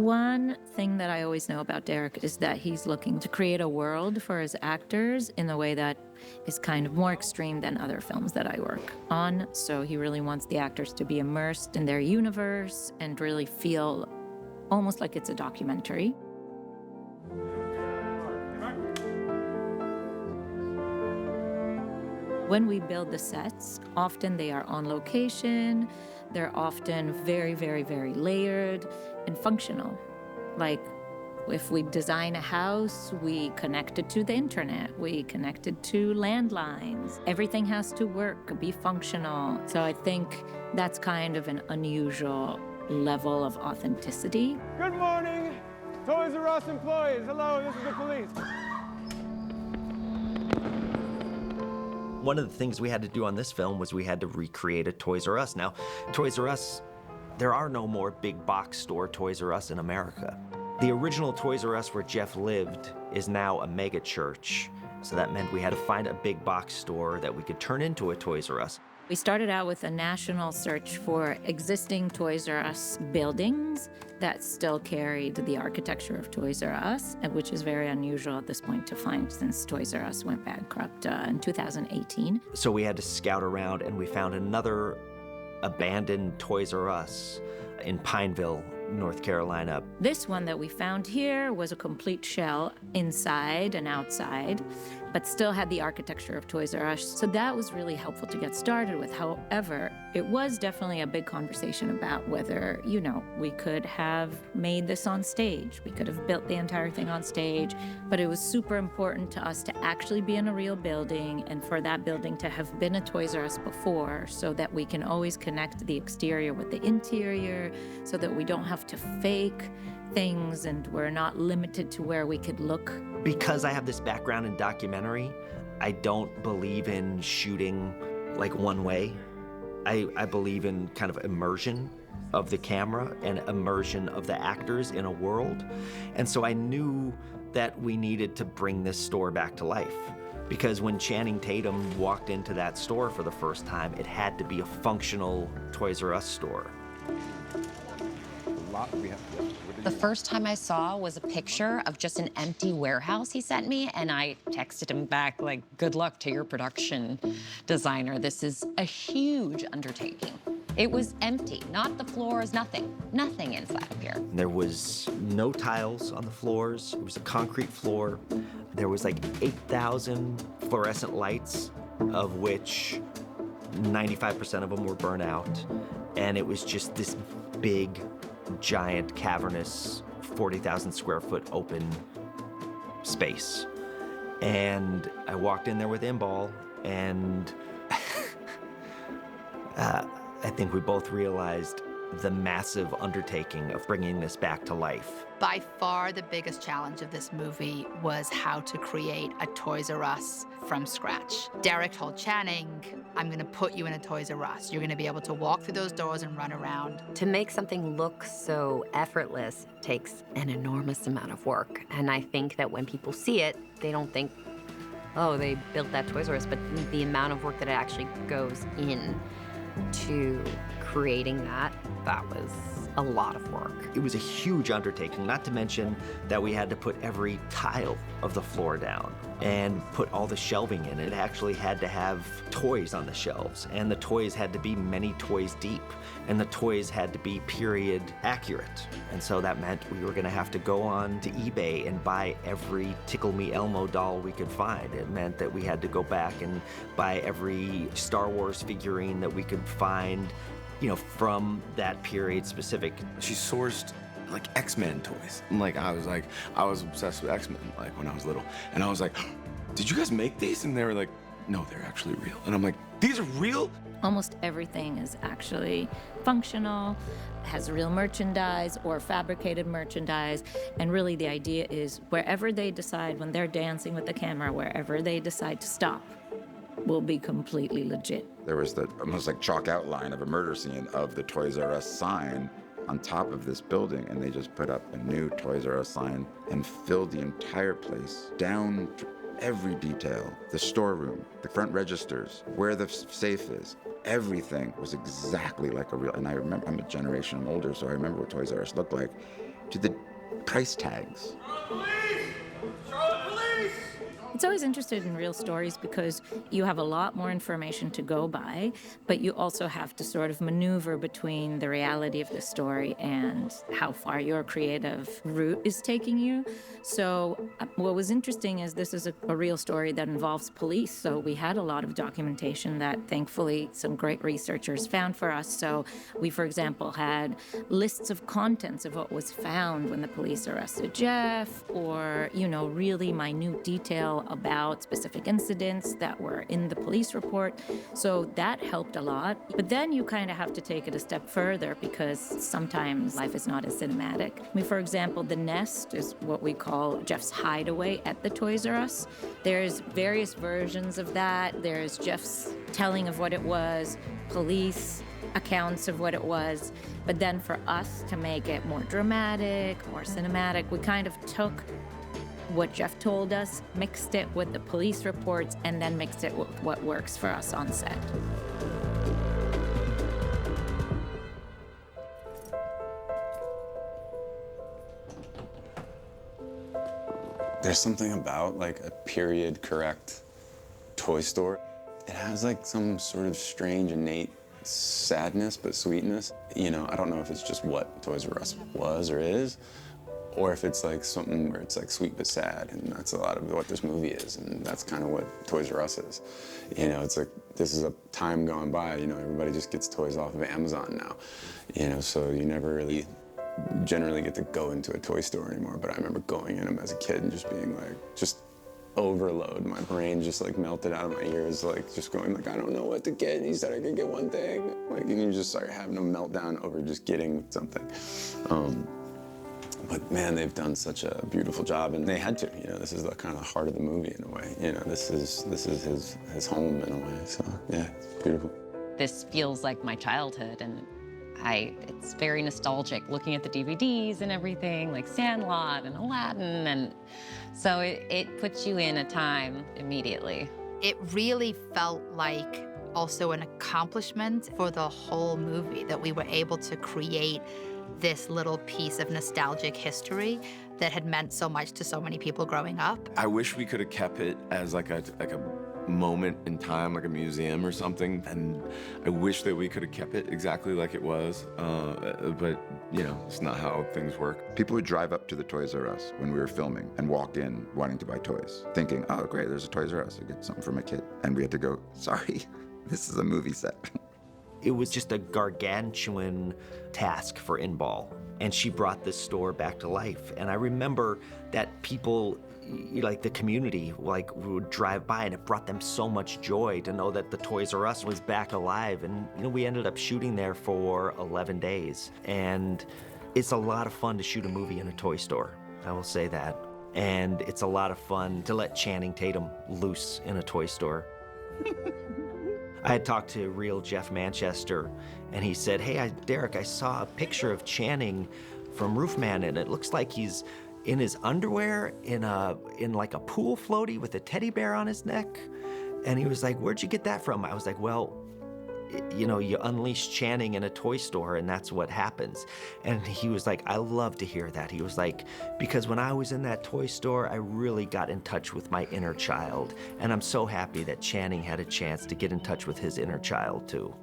One thing that I always know about Derek is that he's looking to create a world for his actors in a way that is kind of more extreme than other films that I work on. So he really wants the actors to be immersed in their universe and really feel almost like it's a documentary. When we build the sets, often they are on location. They're often very, very, very layered and functional. Like, if we design a house, we connect it to the internet, we connect it to landlines. Everything has to work, be functional. So I think that's kind of an unusual level of authenticity. Good morning, Toys R Us employees. Hello, this is the police. One of the things we had to do on this film was we had to recreate a Toys R Us. Now, Toys R Us, there are no more big box store Toys R Us in America. The original Toys R Us where Jeff lived is now a mega church. So that meant we had to find a big box store that we could turn into a Toys R Us. We started out with a national search for existing Toys R Us buildings that still carried the architecture of Toys R Us, which is very unusual at this point to find since Toys R Us went bankrupt in 2018. So we had to scout around and we found another abandoned Toys R Us in Pineville, North Carolina. This one that we found here was a complete shell inside and outside, but still had the architecture of Toys R Us. So that was really helpful to get started with. However, it was definitely a big conversation about whether, we could have made this on stage. We could have built the entire thing on stage, but it was super important to us to actually be in a real building and for that building to have been a Toys R Us before so that we can always connect the exterior with the interior so that we don't have to fake things and we're not limited to where we could look. Because I have this background in documentary, I don't believe in shooting like one way. I believe in kind of immersion of the camera and immersion of the actors in a world. And so I knew that we needed to bring this store back to life. Because when Channing Tatum walked into that store for the first time, it had to be a functional Toys R Us store. The first time I saw was a picture of just an empty warehouse he sent me, and I texted him back, like, good luck to your production designer. This is a huge undertaking. It was empty, not the floors, nothing inside of here. There was no tiles on the floors. It was a concrete floor. There was like 8,000 fluorescent lights, of which 95% of them were burnt out. And it was just this big, giant, cavernous, 40,000 square foot open space. And I walked in there with Imbal, and I think we both realized the massive undertaking of bringing this back to life. By far the biggest challenge of this movie was how to create a Toys R Us from scratch. Derek told Channing, I'm gonna put you in a Toys R Us. You're gonna be able to walk through those doors and run around. To make something look so effortless takes an enormous amount of work. And I think that when people see it, they don't think, oh, they built that Toys R Us, but the amount of work that actually goes in to creating that was a lot of work. It was a huge undertaking, not to mention that we had to put every tile of the floor down and put all the shelving in. It actually had to have toys on the shelves, and the toys had to be many toys deep, and the toys had to be period accurate. And so that meant we were gonna have to go on to eBay and buy every Tickle Me Elmo doll we could find. It meant that we had to go back and buy every Star Wars figurine that we could find, from that period specific. She sourced like X-Men toys. I was obsessed with X-Men when I was little. And I was like, did you guys make these? And they were like, no, they're actually real. And I'm like, these are real? Almost everything is actually functional, has real merchandise or fabricated merchandise. And really the idea is wherever they decide when they're dancing with the camera, wherever they decide to stop, will be completely legit. There was the almost like chalk outline of a murder scene of the Toys R Us sign on top of this building, and they just put up a new Toys R Us sign and filled the entire place down to every detail. The storeroom, the front registers, where the safe is, everything was exactly like a real, and I remember, I'm a generation older, so I remember what Toys R Us looked like. to the price tags. It's always interested in real stories because you have a lot more information to go by, but you also have to sort of maneuver between the reality of the story and how far your creative route is taking you. So what was interesting is this is a real story that involves police. So we had a lot of documentation that thankfully some great researchers found for us. So we, for example, had lists of contents of what was found when the police arrested Jeff, or, really minute detail about specific incidents that were in the police report. So that helped a lot. But then you kind of have to take it a step further because sometimes life is not as cinematic. For example, the nest is what we call Jeff's hideaway at the Toys R Us. There's various versions of that. There's Jeff's telling of what it was, police accounts of what it was. But then for us to make it more dramatic, more cinematic, we kind of took what Jeff told us, mixed it with the police reports, and then mixed it with what works for us on set. There's something about like a period correct toy store. It has like some sort of strange innate sadness but sweetness. I don't know if it's just what Toys R Us was or is, or if it's like something where it's like sweet but sad, and that's a lot of what this movie is, and that's kind of what Toys R Us is. It's like, this is a time gone by, everybody just gets toys off of Amazon now, so you never really generally get to go into a toy store anymore, but I remember going in them as a kid and just being like, just overload. My brain just like melted out of my ears, like just going like, I don't know what to get. And he said I could get one thing. Like, and you just start having a meltdown over just getting something. But man, they've done such a beautiful job, and they had to. This is the kind of heart of the movie in a way. This is his home in a way. So yeah, it's beautiful. This feels like my childhood, and it's very nostalgic looking at the DVDs and everything, like Sandlot and Aladdin, and so it puts you in a time immediately. It really felt like also an accomplishment for the whole movie that we were able to create this little piece of nostalgic history that had meant so much to so many people growing up. I wish we could have kept it as like a moment in time, like a museum or something, and I wish that we could have kept it exactly like it was, but it's not how things work. People would drive up to the Toys R Us when we were filming and walk in wanting to buy toys, thinking, oh great, there's a Toys R Us, I get something for my kid. And we had to go, sorry, this is a movie set. It was just a gargantuan task for Inbal, and she brought this store back to life. And I remember that people, like the community, like would drive by, and it brought them so much joy to know that the Toys R Us was back alive. And we ended up shooting there for 11 days, and it's a lot of fun to shoot a movie in a toy store, I will say that. And it's a lot of fun to let Channing Tatum loose in a toy store. I had talked to real Jeff Manchester, and he said, hey, Derek, I saw a picture of Channing from Roofman, and it looks like he's in his underwear in like a pool floaty with a teddy bear on his neck. And he was like, where'd you get that from? I was like, well, you unleash Channing in a toy store, and that's what happens. And he was like, I love to hear that. He was like, because when I was in that toy store, I really got in touch with my inner child. And I'm so happy that Channing had a chance to get in touch with his inner child too.